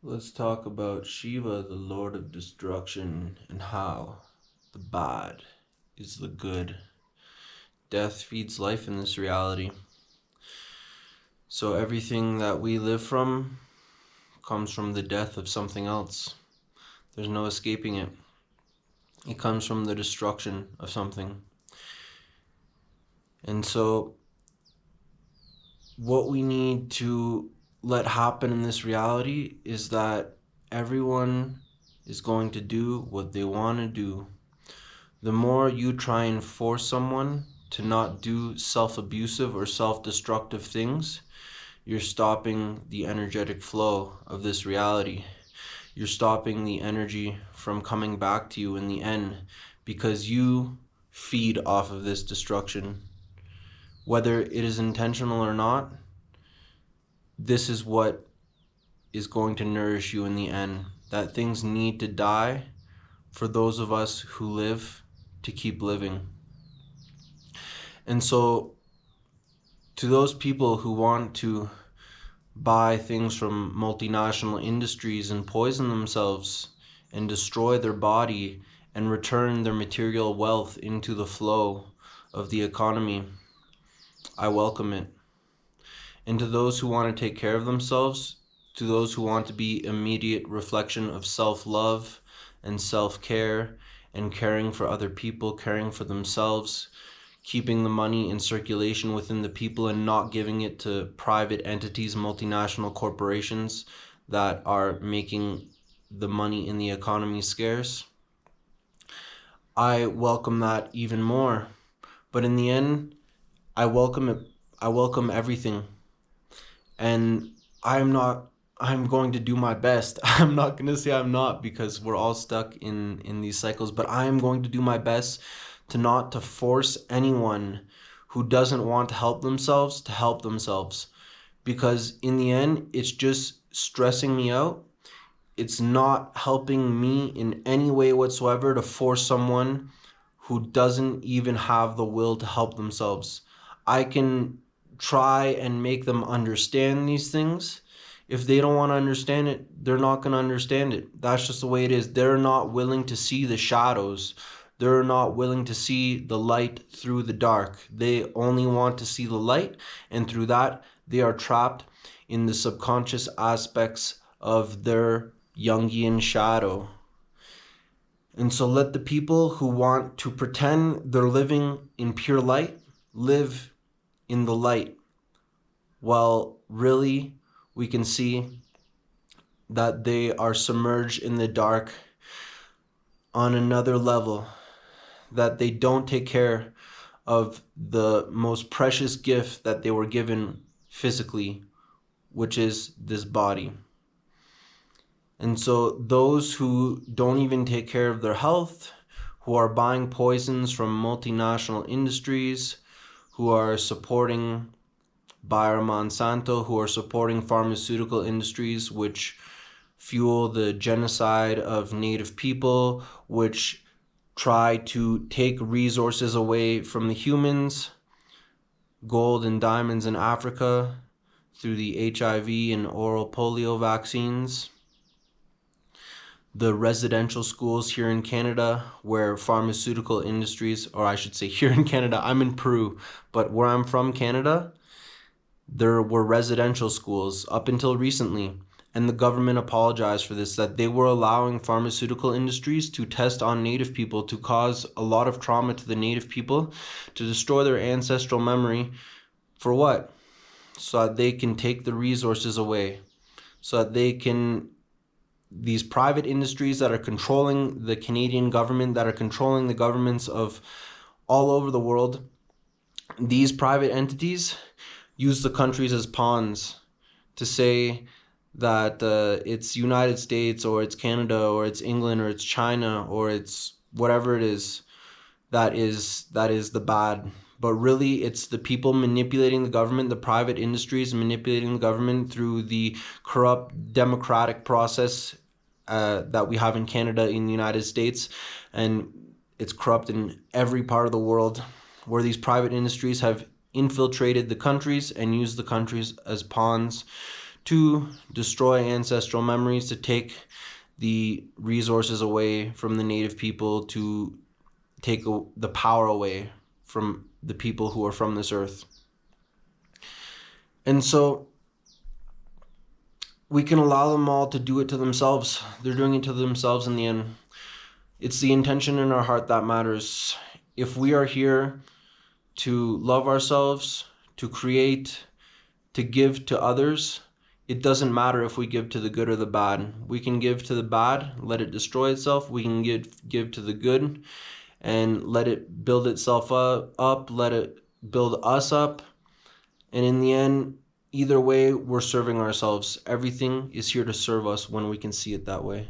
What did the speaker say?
Let's talk about Shiva, the Lord of Destruction, and how the bad is the good. Death feeds life in this reality. So everything that we live from comes from the death of something else. There's no escaping it. It comes from the destruction of something. And so what we need to let happen in this reality is that everyone is going to do what they want to do. The more you try and force someone to not do self-abusive or self-destructive things, you're stopping the energetic flow of this reality. You're stopping the energy from coming back to you in the end because you feed off of this destruction. Whether it is intentional or not, this is what is going to nourish you in the end. That things need to die for those of us who live to keep living. And so to those people who want to buy things from multinational industries and poison themselves and destroy their body and return their material wealth into the flow of the economy, I welcome it. And to those who want to take care of themselves, to those who want to be immediate reflection of self-love and self-care and caring for other people, caring for themselves, keeping the money in circulation within the people and not giving it to private entities, multinational corporations that are making the money in the economy scarce, I welcome that even more. But in the end, I welcome it. I welcome everything. And I'm going to do my best. I'm not going to say I'm not, because we're all stuck in these cycles, but I am going to do my best to not to force anyone who doesn't want to help themselves, because in the end, it's just stressing me out. It's not helping me in any way whatsoever to force someone who doesn't even have the will to help themselves. I can try and make them understand these things. If they don't want to understand it, they're not going to understand it. That's just the way it is. They're not willing to see the shadows. They're not willing to see the light through the dark. They only want to see the light, and through that, they are trapped in the subconscious aspects of their Jungian shadow. And so let the people who want to pretend they're living in pure light live in the light, while really we can see that they are submerged in the dark on another level, that they don't take care of the most precious gift that they were given physically, which is this body. And so those who don't even take care of their health, who are buying poisons from multinational industries, who are supporting Bayer Monsanto, who are supporting pharmaceutical industries which fuel the genocide of native people, which try to take resources away from the humans, gold and diamonds in Africa through the HIV and oral polio vaccines, the residential schools here in Canada where pharmaceutical industries, or I should say here in Canada, I'm in Peru, but where I'm from, Canada, there were residential schools up until recently, and the government apologized for this, that they were allowing pharmaceutical industries to test on native people, to cause a lot of trauma to the native people, to destroy their ancestral memory. For what? So that they can take the resources away, so that they can, these private industries that are controlling the Canadian government, that are controlling the governments of all over the world, these private entities use the countries as pawns to say that it's United States or it's Canada or it's England or it's China or it's whatever it is that is the bad. But really, it's the people manipulating the government, the private industries manipulating the government through the corrupt democratic process that we have in Canada, in the United States, and it's corrupt in every part of the world, where these private industries have infiltrated the countries and used the countries as pawns to destroy ancestral memories, to take the resources away from the native people, to take the power away from the people who are from this earth. And so we can allow them all to do it to themselves. They're doing it to themselves in the end. It's the intention in our heart that matters. If we are here to love ourselves, to create, to give to others, it doesn't matter if we give to the good or the bad. We can give to the bad, let it destroy itself. We can give to the good and let it build itself up, let it build us up. And in the end, either way, we're serving ourselves. Everything is here to serve us when we can see it that way.